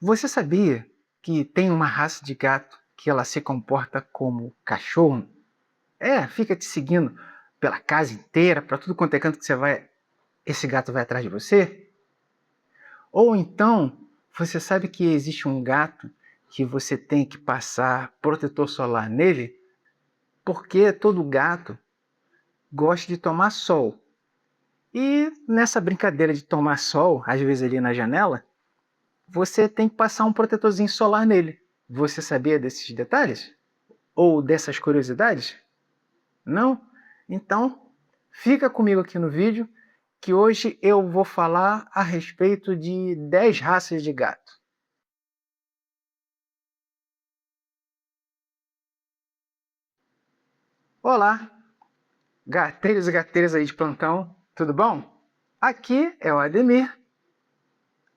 Você sabia que tem uma raça de gato que ela se comporta como cachorro? Fica te seguindo pela casa inteira, para tudo quanto é canto que você vai, esse gato vai atrás de você? Ou então, você sabe que existe um gato que você tem que passar protetor solar nele? Porque todo gato gosta de tomar sol. E nessa brincadeira de tomar sol, às vezes ali na janela, você tem que passar um protetorzinho solar nele. Você sabia desses detalhes? Ou dessas curiosidades? Não? Então, fica comigo aqui no vídeo, que hoje eu vou falar a respeito de 10 raças de gato. Olá, gateiros e gateiras aí de plantão, tudo bom? Aqui é o Ademir,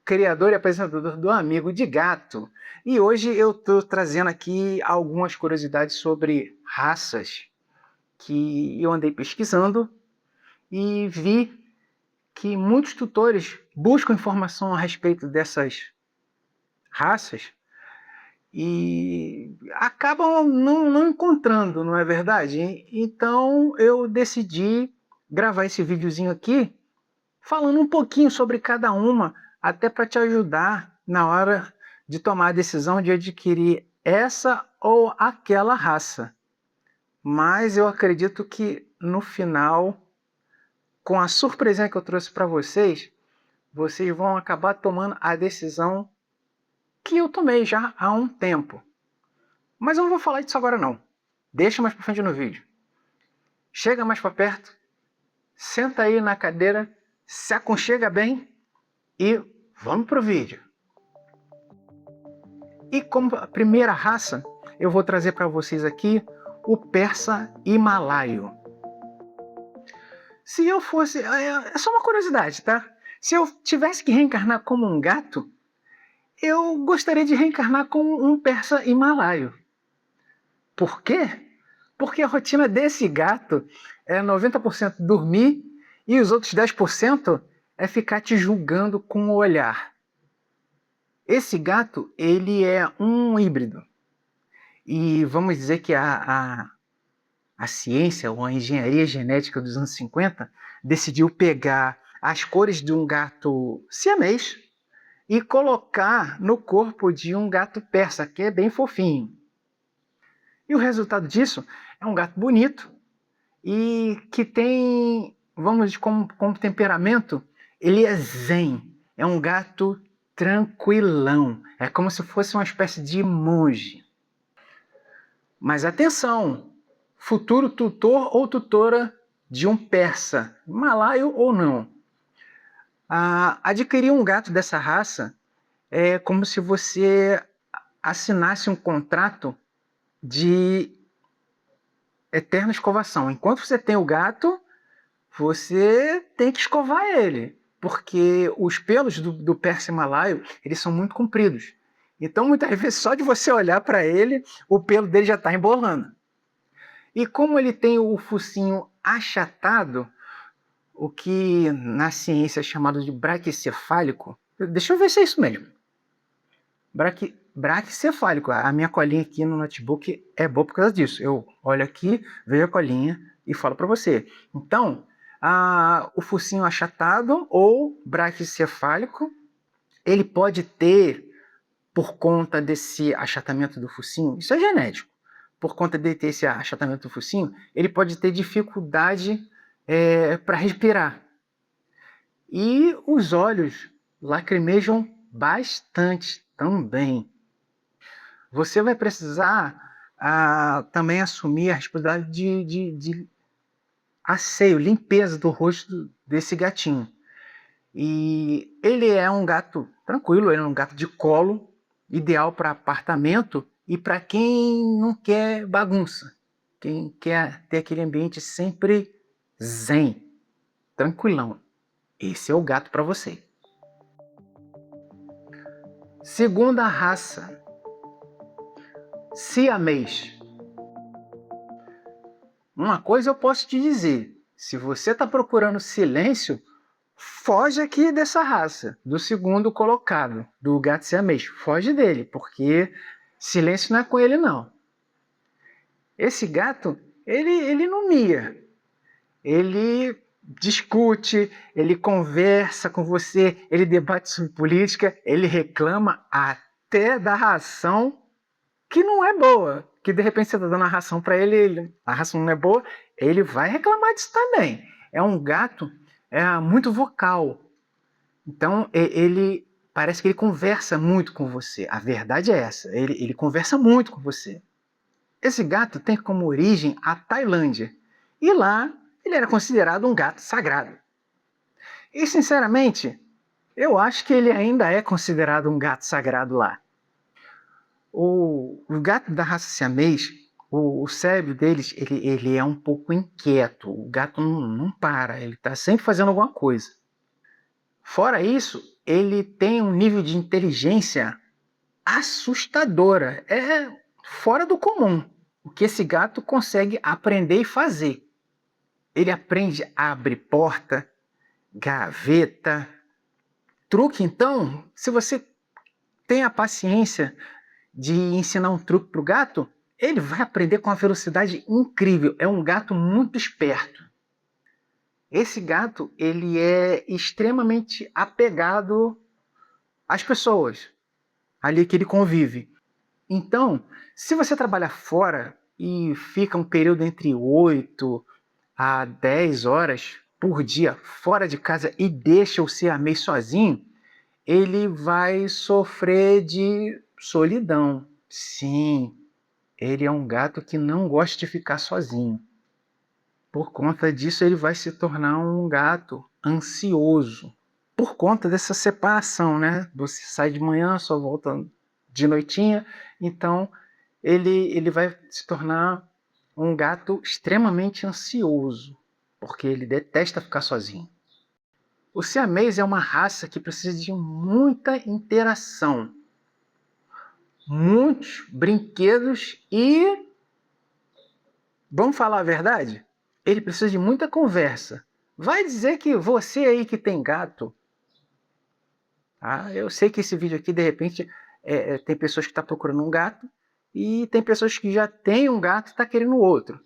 criador e apresentador do Amigo de Gato. E hoje eu estou trazendo aqui algumas curiosidades sobre raças que eu andei pesquisando e vi que muitos tutores buscam informação a respeito dessas raças e acabam não encontrando, não é verdade? Então eu decidi gravar esse videozinho aqui falando um pouquinho sobre cada uma, até para te ajudar na hora de tomar a decisão de adquirir essa ou aquela raça. Mas eu acredito que no final, com a surpresinha que eu trouxe para vocês, vocês vão acabar tomando a decisão que eu tomei já há um tempo. Mas eu não vou falar disso agora não. Deixa mais para frente no vídeo. Chega mais para perto, senta aí na cadeira, se aconchega bem e vamos pro vídeo. E como a primeira raça, eu vou trazer para vocês aqui o persa himalaio. Se eu fosse... É só uma curiosidade, tá? Se eu tivesse que reencarnar como um gato, eu gostaria de reencarnar como um persa himalaio. Por quê? Porque a rotina desse gato é 90% dormir e os outros 10% é ficar te julgando com o olhar. Esse gato, ele é um híbrido. E vamos dizer que a ciência ou a engenharia genética dos anos 50 decidiu pegar as cores de um gato siamês e colocar no corpo de um gato persa, que é bem fofinho. E o resultado disso é um gato bonito e que tem, vamos dizer, como temperamento, ele é zen. É um gato tranquilão. É como se fosse uma espécie de monge. Mas atenção, futuro tutor ou tutora de um persa, malaio ou não. Adquirir um gato dessa raça é como se você assinasse um contrato de eterna escovação. Enquanto você tem o gato, você tem que escovar ele, porque os pelos do persa himalaio, eles são muito compridos. Então, muitas vezes, só de você olhar para ele, o pelo dele já está embolando. E como ele tem o focinho achatado, o que na ciência é chamado de braquicefálico, deixa eu ver se é isso mesmo. Braquicefálico. A minha colinha aqui no notebook é boa por causa disso. Eu olho aqui, vejo a colinha e falo para você. Então, o focinho achatado ou braquicefálico, ele pode ter, por conta desse achatamento do focinho, isso é genético, por conta de ter esse achatamento do focinho, ele pode ter dificuldade para respirar. E os olhos lacrimejam bastante também. Você vai precisar também assumir a responsabilidade de asseio, limpeza do rosto desse gatinho. E ele é um gato tranquilo, ele é um gato de colo, ideal para apartamento e para quem não quer bagunça, quem quer ter aquele ambiente sempre zen, tranquilão. Esse é o gato para você. Segunda raça, siamês. Uma coisa eu posso te dizer, se você está procurando silêncio, foge aqui dessa raça, do segundo colocado, do gato siamês. Foge dele, porque silêncio não é com ele, não. Esse gato, ele não mia. Ele discute, ele conversa com você, ele debate sobre política, ele reclama até da ração que não é boa. Que de repente você está dando a ração para ele, a ração não é boa, ele vai reclamar disso também. É um gato muito vocal. Então ele parece que ele conversa muito com você. A verdade é essa, ele conversa muito com você. Esse gato tem como origem a Tailândia. E lá ele era considerado um gato sagrado. E sinceramente, eu acho que ele ainda é considerado um gato sagrado lá. O gato da raça siamês, o cérebro deles, ele é um pouco inquieto. O gato não para, ele está sempre fazendo alguma coisa. Fora isso, ele tem um nível de inteligência assustadora. É fora do comum o que esse gato consegue aprender e fazer. Ele aprende a abrir porta, gaveta, truque. Então, se você tem a paciência de ensinar um truque para o gato, ele vai aprender com uma velocidade incrível. É um gato muito esperto. Esse gato, ele é extremamente apegado às pessoas ali que ele convive. Então, se você trabalha fora e fica um período entre 8 a 10 horas por dia fora de casa e deixa o siamês sozinho, ele vai sofrer de solidão. Sim, ele é um gato que não gosta de ficar sozinho. Por conta disso, ele vai se tornar um gato ansioso. Por conta dessa separação, né? Você sai de manhã, só volta de noitinha. Então, ele vai se tornar um gato extremamente ansioso, porque ele detesta ficar sozinho. O siamês é uma raça que precisa de muita interação, muitos brinquedos e, vamos falar a verdade, ele precisa de muita conversa. Vai dizer que você aí que tem gato, eu sei que esse vídeo aqui, de repente, tem pessoas que estão procurando um gato e tem pessoas que já têm um gato e estão querendo outro.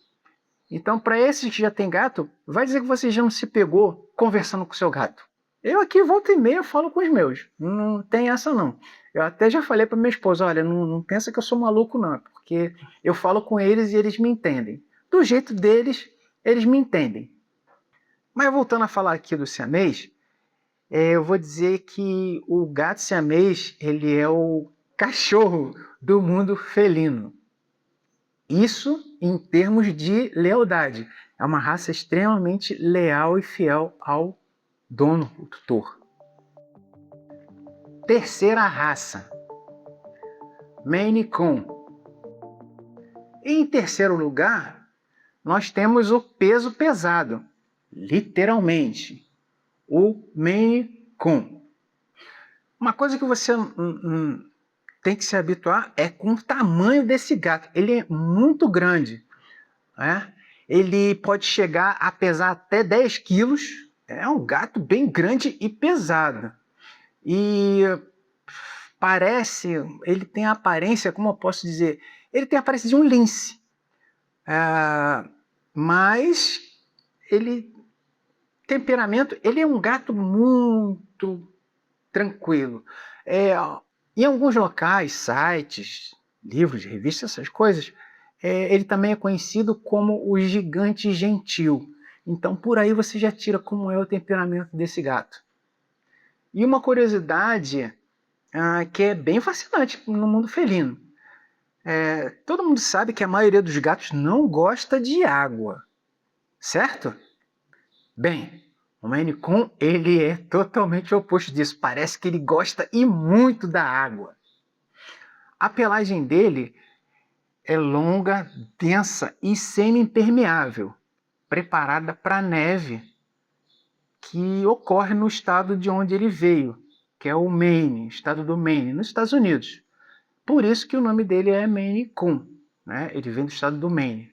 Então, para esses que já têm gato, vai dizer que você já não se pegou conversando com o seu gato. Eu aqui, volta e meia, falo com os meus. Não tem essa, não. Eu até já falei para minha esposa, olha, não pensa que eu sou maluco, não. Porque eu falo com eles e eles me entendem. Do jeito deles, eles me entendem. Mas voltando a falar aqui do siamês, eu vou dizer que o gato siamês, ele é o cachorro do mundo felino. Isso em termos de lealdade. É uma raça extremamente leal e fiel ao dono, o tutor. Terceira raça, Maine Coon. Em terceiro lugar, nós temos o peso pesado, literalmente, o Maine Coon. Uma coisa que você tem que se habituar é com o tamanho desse gato. Ele é muito grande, né? Ele pode chegar a pesar até 10 quilos. É um gato bem grande e pesado. E ele tem a aparência, como eu posso dizer, ele tem a aparência de um lince. Mas temperamento, ele é um gato muito tranquilo. Em alguns locais, sites, livros, revistas, essas coisas, ele também é conhecido como o gigante gentil. Então, por aí você já tira como é o temperamento desse gato. E uma curiosidade que é bem fascinante no mundo felino. Todo mundo sabe que a maioria dos gatos não gosta de água, certo? Bem, o Maine Coon, ele é totalmente o oposto disso. Parece que ele gosta e muito da água. A pelagem dele é longa, densa e semi-impermeável, preparada para a neve que ocorre no estado de onde ele veio, que é o Maine, estado do Maine, nos Estados Unidos. Por isso que o nome dele é Maine Coon, né? Ele vem do estado do Maine.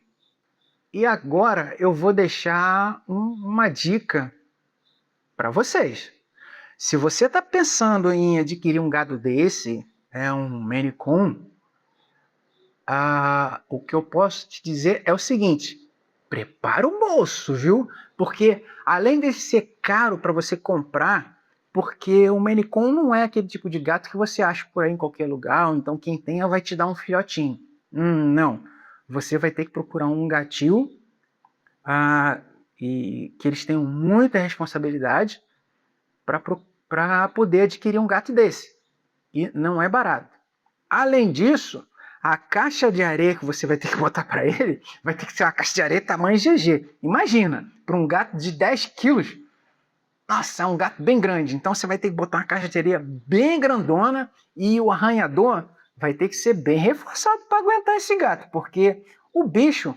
E agora eu vou deixar uma dica para vocês. Se você está pensando em adquirir um gato desse, um Maine Coon, o que eu posso te dizer é o seguinte: prepara o bolso, viu? Porque além de ser caro para você comprar, porque o Maine Coon não é aquele tipo de gato que você acha por aí em qualquer lugar, ou então quem tenha vai te dar um filhotinho. Não. Você vai ter que procurar um gatil e que eles tenham muita responsabilidade para poder adquirir um gato desse. E não é barato. Além disso, a caixa de areia que você vai ter que botar para ele vai ter que ser uma caixa de areia tamanho GG. Imagina, para um gato de 10 quilos, nossa, é um gato bem grande. Então você vai ter que botar uma caixa de areia bem grandona e o arranhador vai ter que ser bem reforçado para aguentar esse gato, porque o bicho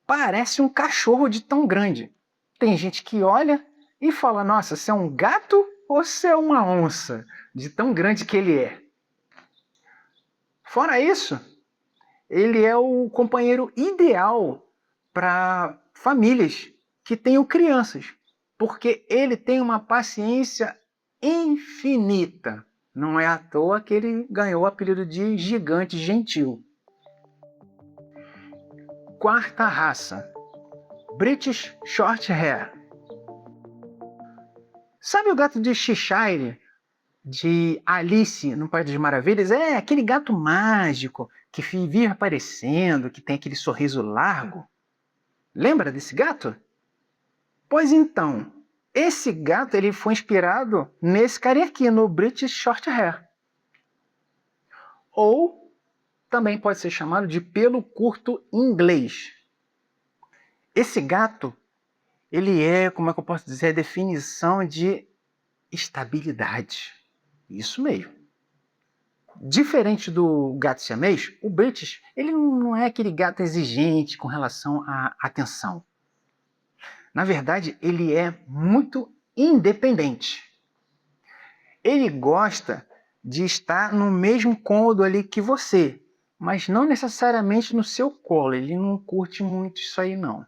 parece um cachorro de tão grande. Tem gente que olha e fala, nossa, você é um gato ou você é uma onça? De tão grande que ele é. Fora isso, ele é o companheiro ideal para famílias que tenham crianças, porque ele tem uma paciência infinita. Não é à toa que ele ganhou o apelido de gigante gentil. Quarta raça, British Shorthair. Sabe o gato de Cheshire, de Alice no País das Maravilhas? É aquele gato mágico que vive aparecendo, que tem aquele sorriso largo. Lembra desse gato? Pois então, esse gato ele foi inspirado nesse carinha aqui, no British Shorthair. Ou também pode ser chamado de pelo curto inglês. Esse gato, ele é, como é que eu posso dizer, a definição de estabilidade. Isso mesmo. Diferente do gato siamês, o British ele não é aquele gato exigente com relação à atenção. Na verdade, ele é muito independente. Ele gosta de estar no mesmo cômodo ali que você, mas não necessariamente no seu colo. Ele não curte muito isso aí, não.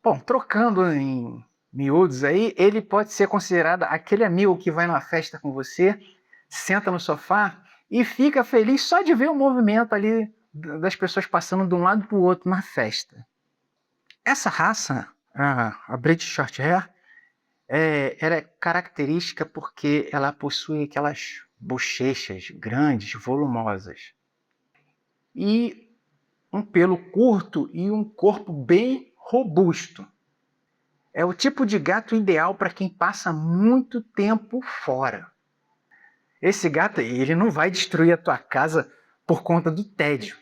Bom, trocando em miúdos aí, ele pode ser considerado aquele amigo que vai numa festa com você, senta no sofá e fica feliz só de ver o movimento ali das pessoas passando de um lado para o outro na festa. Essa raça, a British Shorthair, ela é característica porque ela possui aquelas bochechas grandes, volumosas, e um pelo curto e um corpo bem robusto. É o tipo de gato ideal para quem passa muito tempo fora. Esse gato, ele não vai destruir a tua casa por conta do tédio.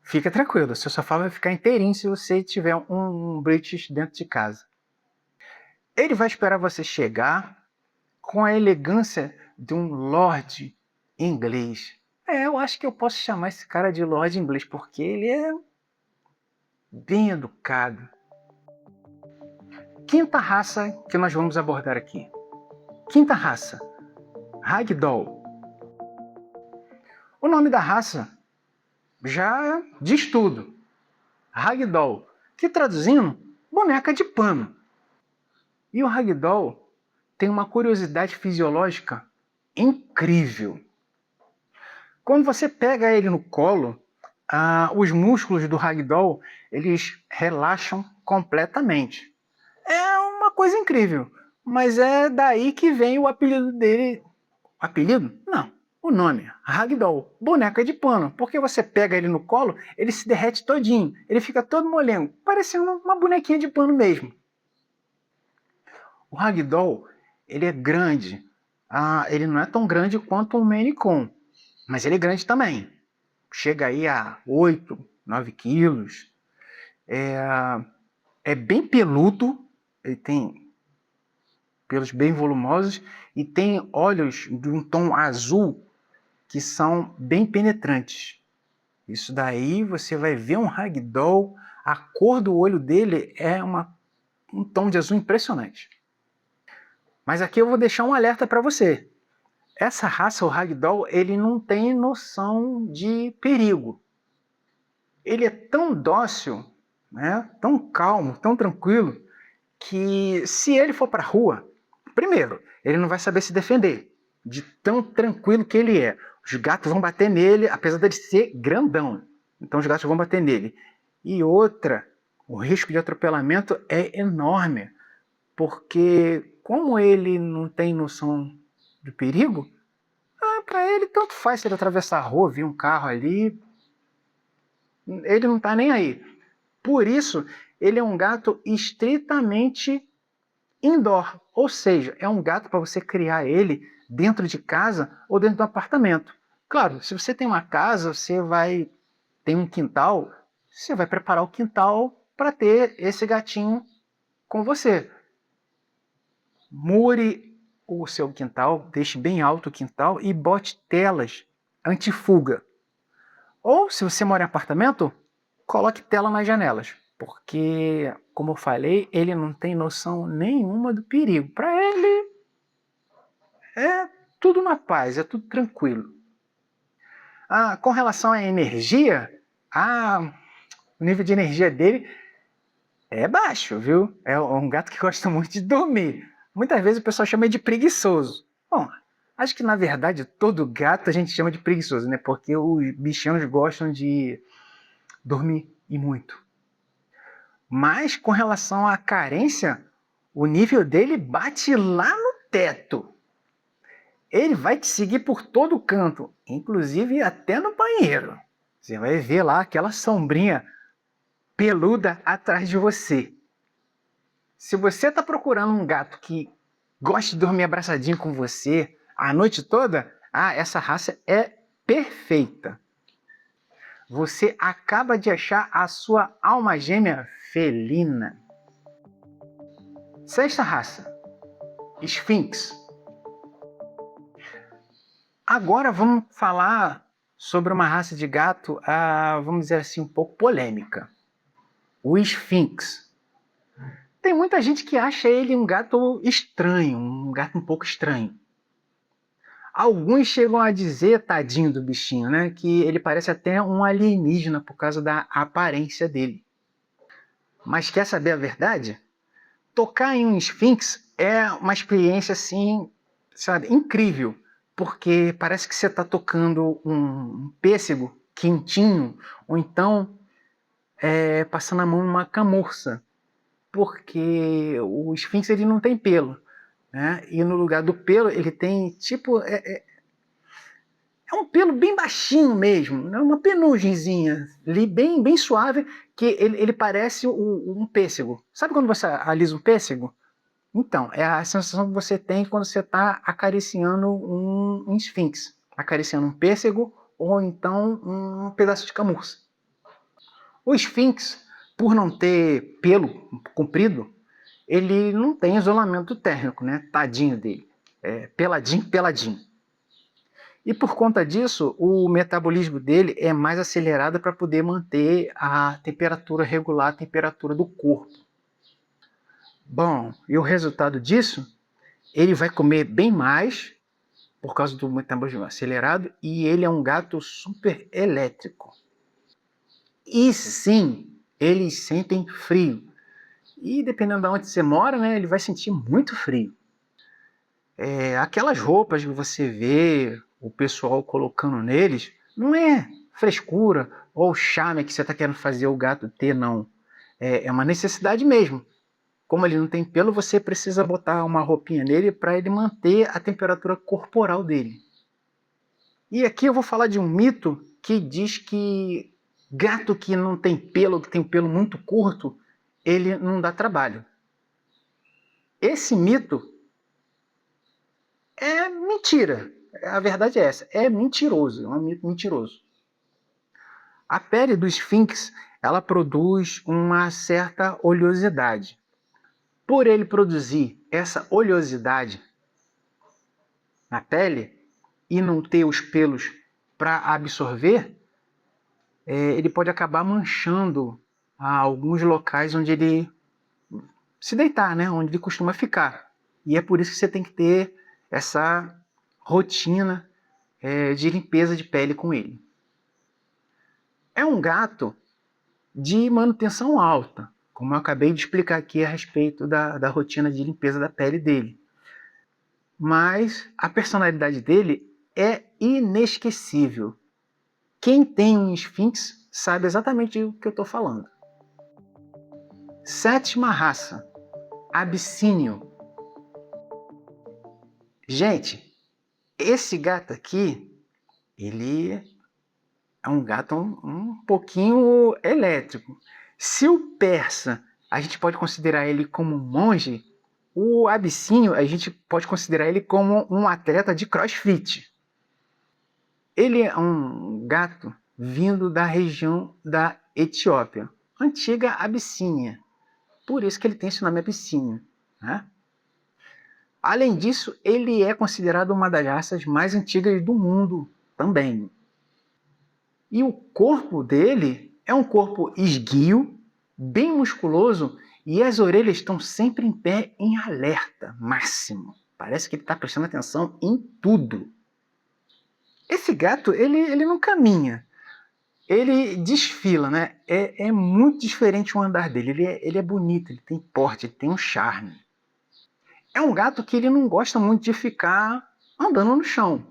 Fica tranquilo, seu sofá vai ficar inteirinho se você tiver um British dentro de casa. Ele vai esperar você chegar com a elegância de um lord inglês. Eu acho que eu posso chamar esse cara de lord inglês, porque ele é bem educado. Quinta raça que nós vamos abordar aqui. Quinta raça, Ragdoll. O nome da raça já diz tudo. Ragdoll, que traduzindo, boneca de pano. E o Ragdoll tem uma curiosidade fisiológica incrível. Quando você pega ele no colo, os músculos do Ragdoll eles relaxam completamente. É uma coisa incrível, mas é daí que vem o apelido dele. Apelido? Não. O nome, Ragdoll, boneca de pano, porque você pega ele no colo, ele se derrete todinho, ele fica todo molengo, parecendo uma bonequinha de pano mesmo. O Ragdoll, ele é grande, ele não é tão grande quanto um Maine Coon, mas ele é grande também. Chega aí a 8, 9 quilos. É bem peludo, ele tem pelos bem volumosos e tem olhos de um tom azul que são bem penetrantes. Isso daí você vai ver um Ragdoll, a cor do olho dele é um tom de azul impressionante. Mas aqui eu vou deixar um alerta para você. Essa raça, o Ragdoll, ele não tem noção de perigo. Ele é tão dócil, né, tão calmo, tão tranquilo, que se ele for para a rua, Primeiro, ele não vai saber se defender, de tão tranquilo que ele é. Os gatos vão bater nele, apesar dele ser grandão. Então os gatos vão bater nele. E outra, o risco de atropelamento é enorme, porque como ele não tem noção do perigo, para ele tanto faz se ele atravessar a rua, vir um carro ali, ele não está nem aí. Por isso, ele é um gato estritamente indoor, ou seja, é um gato para você criar ele dentro de casa ou dentro do apartamento. Claro, se você tem uma casa, você vai ter um quintal, você vai preparar o quintal para ter esse gatinho com você. Mure o seu quintal, deixe bem alto o quintal e bote telas anti-fuga. Ou, se você mora em apartamento, coloque tela nas janelas, porque, como eu falei, ele não tem noção nenhuma do perigo. Para ele, é tudo na paz, é tudo tranquilo. Com relação à energia, o nível de energia dele é baixo, viu? É um gato que gosta muito de dormir. Muitas vezes o pessoal chama ele de preguiçoso. Bom, acho que na verdade todo gato a gente chama de preguiçoso, né? Porque os bichinhos gostam de dormir e muito. Mas com relação à carência, o nível dele bate lá no teto. Ele vai te seguir por todo canto, inclusive até no banheiro. Você vai ver lá aquela sombrinha peluda atrás de você. Se você está procurando um gato que goste de dormir abraçadinho com você a noite toda, essa raça é perfeita. Você acaba de achar a sua alma gêmea felina. Sexta raça, Sphinx. Agora vamos falar sobre uma raça de gato, vamos dizer assim, um pouco polêmica. O Sphinx. Tem muita gente que acha ele um gato estranho, um gato um pouco estranho. Alguns chegam a dizer, tadinho do bichinho, né, que ele parece até um alienígena por causa da aparência dele. Mas quer saber a verdade? Tocar em um Sphinx é uma experiência assim, sabe, incrível, porque parece que você está tocando um pêssego quentinho, ou então passando a mão numa camurça, porque o Sphinx ele não tem pelo, né? E no lugar do pelo ele tem tipo é um pelo bem baixinho mesmo, né? Uma penugemzinha ali bem suave, que ele parece um pêssego. Sabe quando você alisa um pêssego? Então, é a sensação que você tem quando você está acariciando um esfinx, acariciando um pêssego ou então um pedaço de camurça. O esfinx, por não ter pelo comprido, ele não tem isolamento térmico, né? Tadinho dele. É peladinho. E por conta disso, o metabolismo dele é mais acelerado para poder manter a temperatura regular, a temperatura do corpo. Bom, e o resultado disso, ele vai comer bem mais por causa do metabolismo acelerado e ele é um gato super elétrico. E sim, eles sentem frio. E dependendo de onde você mora, né, ele vai sentir muito frio. Aquelas roupas que você vê o pessoal colocando neles, não é frescura ou charme que você está querendo fazer o gato ter, não. É uma necessidade mesmo. Como ele não tem pelo, você precisa botar uma roupinha nele para ele manter a temperatura corporal dele. E aqui eu vou falar de um mito que diz que gato que não tem pelo, que tem pelo muito curto, ele não dá trabalho. Esse mito é mentira. A verdade é essa, é mentiroso, é um mito mentiroso. A pele do esfinx, ela produz uma certa oleosidade. Por ele produzir essa oleosidade na pele e não ter os pelos para absorver, ele pode acabar manchando alguns locais onde ele se deitar, né? Onde ele costuma ficar. E é por isso que você tem que ter essa rotina de limpeza de pele com ele. É um gato de manutenção alta, como eu acabei de explicar aqui a respeito da rotina de limpeza da pele dele. mas a personalidade dele é inesquecível. Quem tem um Sphinx sabe exatamente o que eu estou falando. Sétima raça, Abissínio. Gente, esse gato aqui, ele é um gato um pouquinho elétrico. Se o persa a gente pode considerar ele como um monge, o abissínio a gente pode considerar ele como um atleta de crossfit. Ele é um gato vindo da região da Etiópia, antiga Abissínia. Por isso que ele tem esse nome Abissínio, né? Além disso, ele é considerado uma das raças mais antigas do mundo também. E o corpo dele é um corpo esguio, bem musculoso, e as orelhas estão sempre em pé em alerta máximo. Parece que ele está prestando atenção em tudo. Esse gato, ele não caminha, ele desfila, né? É muito diferente o andar dele. Ele é bonito, ele tem porte, ele tem um charme. É um gato que ele não gosta muito de ficar andando no chão.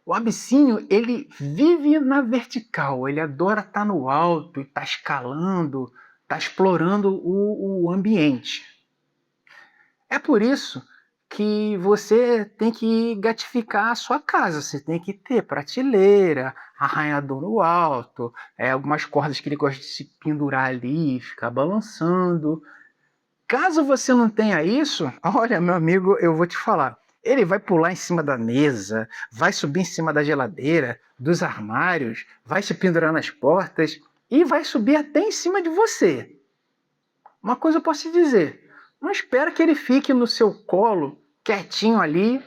O abissínio, ele vive na vertical, ele adora estar no alto, está escalando, está explorando o ambiente. É por isso que você tem que gatificar a sua casa, você tem que ter prateleira, arranhador no alto, algumas cordas que ele gosta de se pendurar ali, ficar balançando. Caso você não tenha isso, olha, meu amigo, eu vou te falar. Ele vai pular em cima da mesa, vai subir em cima da geladeira, dos armários, vai se pendurar nas portas e vai subir até em cima de você. Uma coisa eu posso te dizer, não espera que ele fique no seu colo, quietinho ali,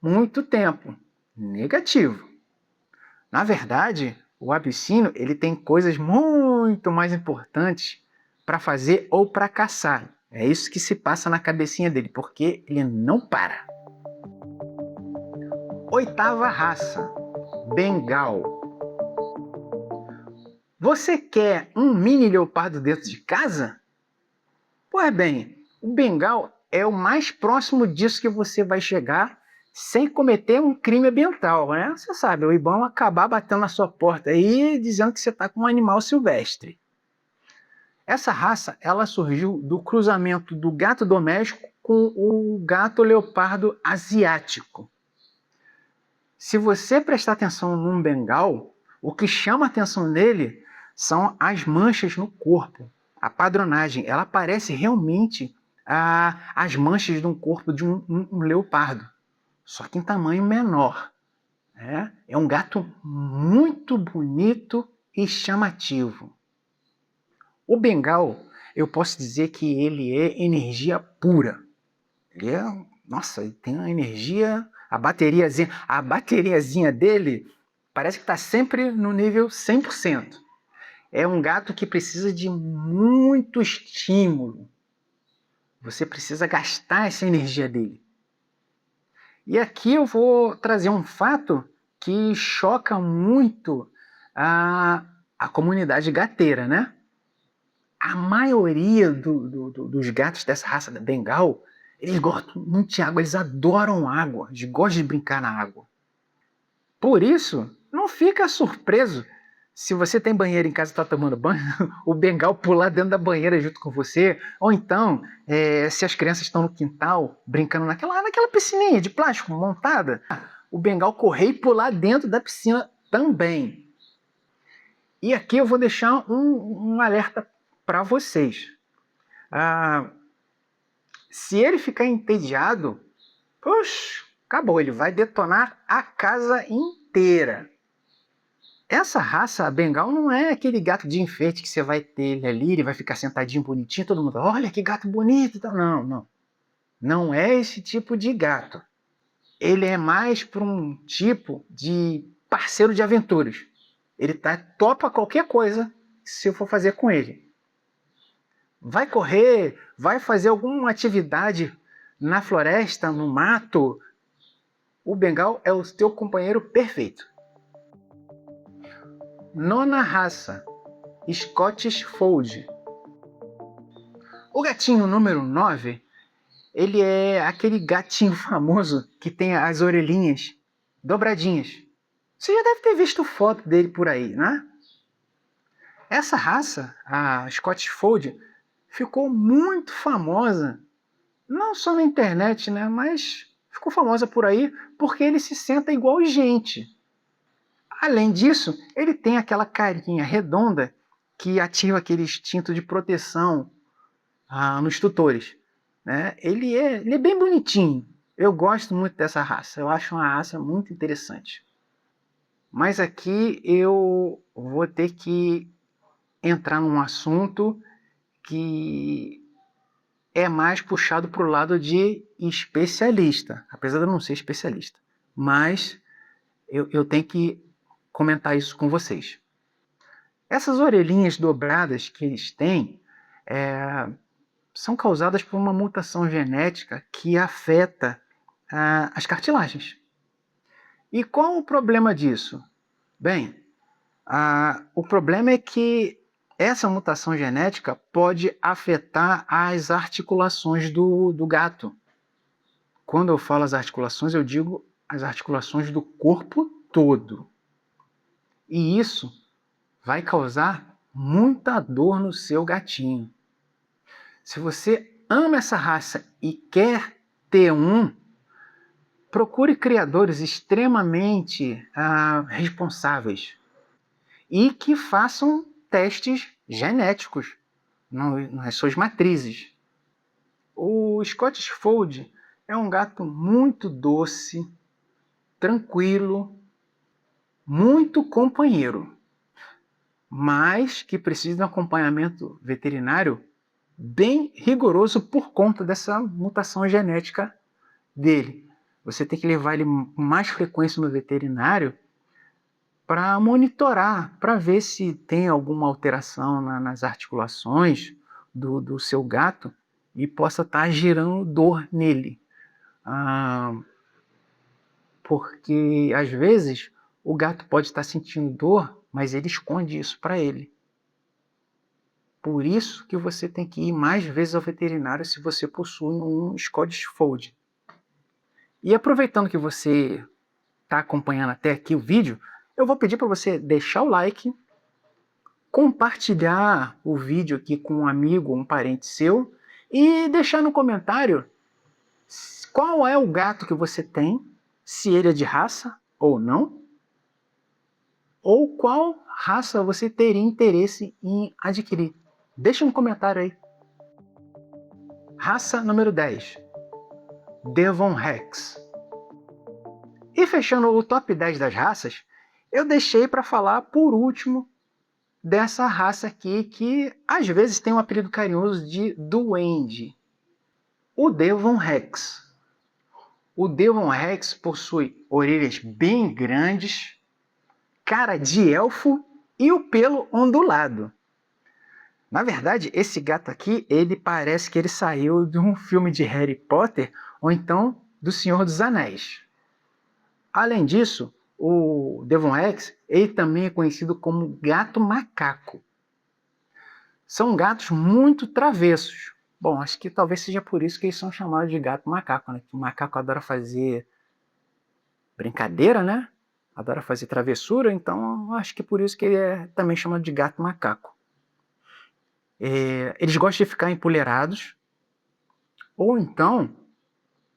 muito tempo. Negativo. Na verdade, o abissínio ele tem coisas muito mais importantes para fazer ou para caçar. É isso que se passa na cabecinha dele, porque ele não para. Oitava raça, Bengal. Você quer um mini leopardo dentro de casa? Pois bem, o Bengal é o mais próximo disso que você vai chegar sem cometer um crime ambiental, né? Você sabe, o Ibama acabar batendo na sua porta aí dizendo que você está com um animal silvestre. Essa raça ela surgiu do cruzamento do gato doméstico com o gato leopardo asiático. Se você prestar atenção num Bengal, o que chama a atenção nele são as manchas no corpo. A padronagem, ela parece realmente as manchas de um corpo de um leopardo, só que em tamanho menor. É um gato muito bonito e chamativo. O Bengal, eu posso dizer que ele é energia pura. Nossa, ele tem uma energia, a bateriazinha dele parece que está sempre no nível 100%. É um gato que precisa de muito estímulo. Você precisa gastar essa energia dele. E aqui eu vou trazer um fato que choca muito a comunidade gateira, né? A maioria dos gatos dessa raça da Bengal, eles gostam muito de água, eles adoram água, eles gostam de brincar na água. Por isso, não fica surpreso se você tem banheiro em casa e está tomando banho, o Bengal pular dentro da banheira junto com você, ou então, se as crianças estão no quintal brincando naquela piscininha de plástico montada, o Bengal correr e pular dentro da piscina também. E aqui eu vou deixar um alerta para vocês. Se ele ficar entediado, poxa, acabou, ele vai detonar a casa inteira. Essa raça, a Bengal, não é aquele gato de enfeite que você vai ter ele ali, ele vai ficar sentadinho bonitinho, todo mundo, olha que gato bonito. Não, não. Não é esse tipo de gato. Ele é mais para um tipo de parceiro de aventuras. Ele topa qualquer coisa se eu for fazer com ele. Vai correr, vai fazer alguma atividade na floresta, no mato. O Bengal é o teu companheiro perfeito. Nona raça, Scottish Fold. O gatinho número 9, Ele é aquele gatinho famoso que tem as orelhinhas dobradinhas. Você já deve ter visto foto dele por aí, né? Essa raça, a Scottish Fold, ficou muito famosa, não só na internet, né? Mas ficou famosa por aí porque ele se senta igual gente. Além disso, ele tem aquela carinha redonda que ativa aquele instinto de proteção nos tutores. Né? Ele é bem bonitinho. Eu gosto muito dessa raça. Eu acho uma raça muito interessante. Mas aqui eu vou ter que entrar num assunto que é mais puxado para o lado de especialista, apesar de eu não ser especialista. Mas eu tenho que comentar isso com vocês. Essas orelhinhas dobradas que eles têm são causadas por uma mutação genética que afeta as cartilagens. E qual o problema disso? Bem, o problema é que essa mutação genética pode afetar as articulações do gato. Quando eu falo as articulações, eu digo as articulações do corpo todo. E isso vai causar muita dor no seu gatinho. Se você ama essa raça e quer ter um, procure criadores extremamente responsáveis e que façam testes genéticos nas suas matrizes. O Scottish Fold é um gato muito doce, tranquilo, muito companheiro, mas que precisa de um acompanhamento veterinário bem rigoroso por conta dessa mutação genética dele. Você tem que levar ele com mais frequência no veterinário para monitorar, para ver se tem alguma alteração nas articulações do seu gato e possa estar gerando dor nele. Porque às vezes o gato pode estar sentindo dor, mas ele esconde isso para ele. Por isso que você tem que ir mais vezes ao veterinário se você possui um Scottish Fold. E aproveitando que você está acompanhando até aqui o vídeo, eu vou pedir para você deixar o like, compartilhar o vídeo aqui com um amigo ou um parente seu e deixar no comentário qual é o gato que você tem, se ele é de raça ou não, ou qual raça você teria interesse em adquirir. Deixa um comentário aí. Raça número 10. Devon Rex. E fechando o top 10 das raças, eu deixei para falar por último dessa raça aqui que às vezes tem um apelido carinhoso de duende. O Devon Rex. O Devon Rex possui orelhas bem grandes, cara de elfo e o pelo ondulado. Na verdade, esse gato aqui, ele parece que ele saiu de um filme de Harry Potter ou então do Senhor dos Anéis. Além disso, o Devon Rex, ele também é conhecido como gato macaco. São gatos muito travessos. Bom, acho que talvez seja por isso que eles são chamados de gato macaco, né? O macaco adora fazer brincadeira, né? Adora fazer travessura, então acho que por isso que ele é também chamado de gato macaco. Eles gostam de ficar empoleirados, ou então,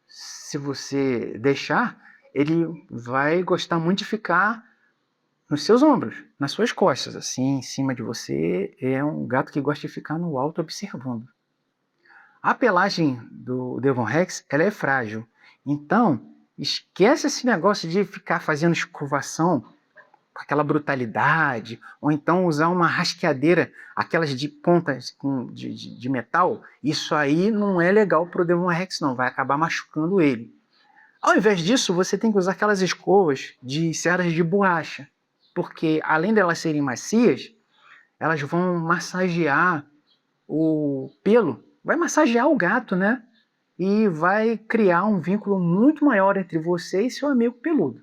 se você deixar, ele vai gostar muito de ficar nos seus ombros, nas suas costas, assim, em cima de você. É um gato que gosta de ficar no alto observando. A pelagem do Devon Rex, ela é frágil, então esquece esse negócio de ficar fazendo escovação com aquela brutalidade, ou então usar uma rasqueadeira, aquelas de pontas de metal. Isso aí não é legal para o Devon Rex, não, vai acabar machucando ele. Ao invés disso, você tem que usar aquelas escovas de cerdas de borracha, porque além delas serem macias, elas vão massagear o pelo, vai massagear o gato, né? E vai criar um vínculo muito maior entre você e seu amigo peludo.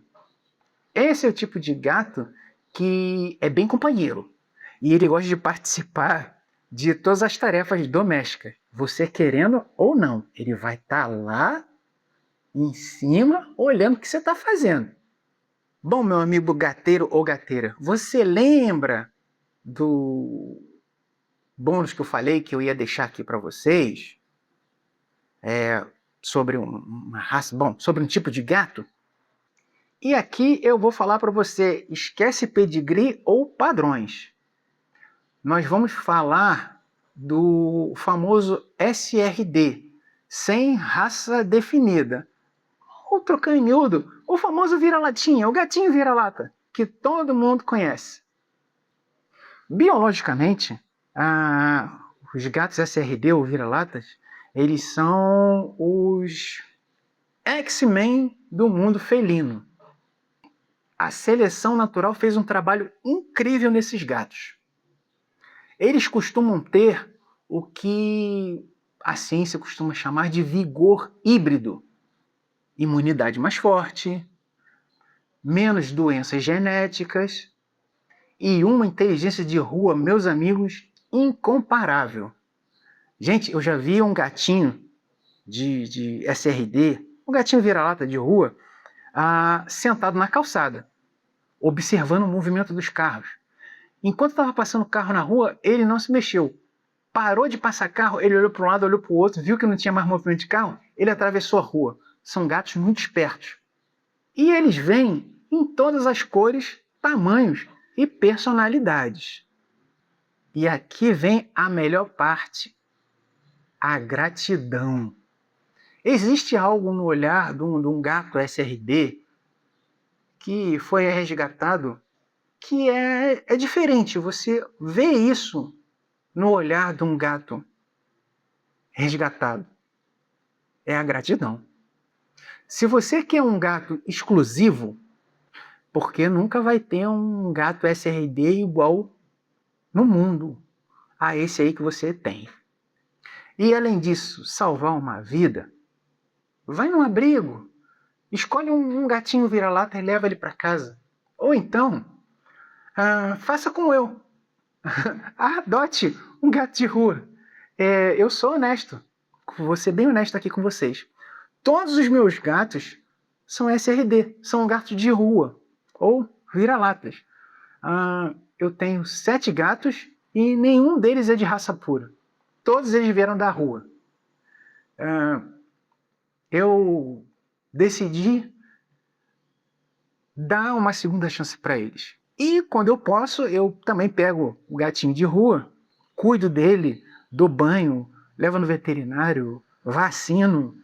Esse é o tipo de gato que é bem companheiro. E ele gosta de participar de todas as tarefas domésticas. Você querendo ou não, ele vai estar lá em cima olhando o que você está fazendo. Bom, meu amigo gateiro ou gateira, você lembra do bônus que eu falei que eu ia deixar aqui para vocês? Sobre uma raça, sobre um tipo de gato? E aqui eu vou falar para você, esquece pedigree ou padrões. Nós vamos falar do famoso SRD, sem raça definida. Ou trocando em miúdo, o famoso vira-latinha, o gatinho vira-lata, que todo mundo conhece. Biologicamente, os gatos SRD ou vira-latas, eles são os X-Men do mundo felino. A seleção natural fez um trabalho incrível nesses gatos. Eles costumam ter o que a ciência costuma chamar de vigor híbrido. Imunidade mais forte, menos doenças genéticas e uma inteligência de rua, meus amigos, incomparável. Gente, eu já vi um gatinho de SRD, um gatinho vira-lata de rua, sentado na calçada, observando o movimento dos carros. Enquanto estava passando o carro na rua, ele não se mexeu. Parou de passar carro, ele olhou para um lado, olhou para o outro, viu que não tinha mais movimento de carro, ele atravessou a rua. São gatos muito espertos. E eles vêm em todas as cores, tamanhos e personalidades. E aqui vem a melhor parte, a gratidão. Existe algo no olhar de um gato SRD que foi resgatado que é diferente. Você vê isso no olhar de um gato resgatado. É a gratidão. Se você quer um gato exclusivo, porque nunca vai ter um gato SRD igual no mundo a esse aí que você tem. E além disso, salvar uma vida, vai num abrigo, escolhe um gatinho vira-lata e leva ele para casa. Ou então, faça como eu. Adote um gato de rua. Eu sou honesto, vou ser bem honesto aqui com vocês. Todos os meus gatos são SRD, são gatos de rua ou vira-latas. Eu tenho 7 gatos e nenhum deles é de raça pura. Todos eles vieram da rua. Eu decidi dar uma segunda chance para eles. E quando eu posso, eu também pego o gatinho de rua, cuido dele, dou banho, levo no veterinário, vacino.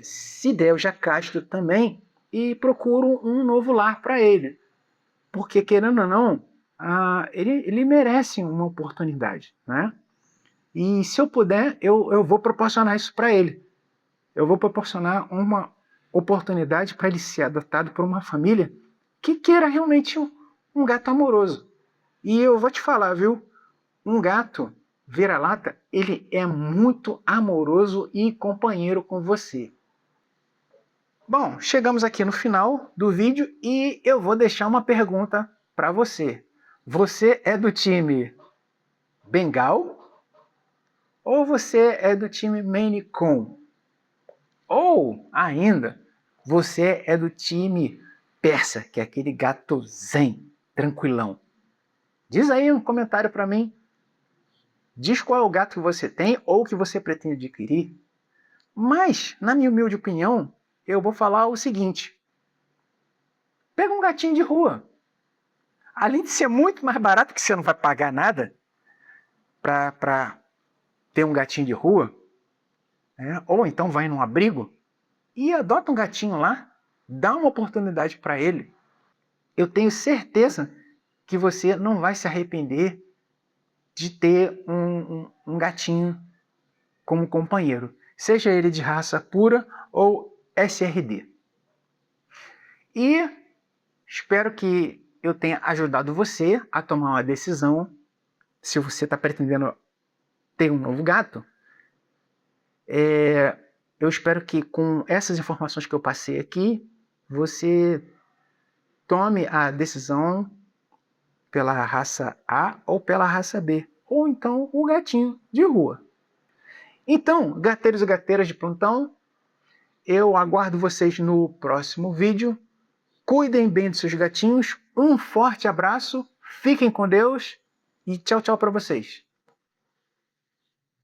Se der, eu já castro também e procuro um novo lar para ele. Porque, querendo ou não, ele merece uma oportunidade, né? E se eu puder, eu vou proporcionar isso para ele. Eu vou proporcionar uma oportunidade para ele ser adotado por uma família que queira realmente um gato amoroso. E eu vou te falar, viu? Um gato vira-lata, ele é muito amoroso e companheiro com você. Bom, chegamos aqui no final do vídeo e eu vou deixar uma pergunta para você. Você é do time Bengal ou você é do time Maine Coon? Ou ainda, você é do time persa, que é aquele gato zen, tranquilão. Diz aí um comentário para mim. Diz qual é o gato que você tem ou que você pretende adquirir. Mas, na minha humilde opinião, eu vou falar o seguinte. Pega um gatinho de rua. Além de ser muito mais barato, que você não vai pagar nada para ter um gatinho de rua, ou então vai num abrigo e adota um gatinho lá, dá uma oportunidade para ele. Eu tenho certeza que você não vai se arrepender de ter um gatinho como companheiro, seja ele de raça pura ou SRD. E espero que eu tenha ajudado você a tomar uma decisão. Se você está pretendendo ter um novo gato, eu espero que com essas informações que eu passei aqui, você tome a decisão pela raça A ou pela raça B. ou então o gatinho de rua. Então, gateiros e gateiras de plantão, eu aguardo vocês no próximo vídeo. Cuidem bem dos seus gatinhos. Um forte abraço, fiquem com Deus e tchau, tchau para vocês.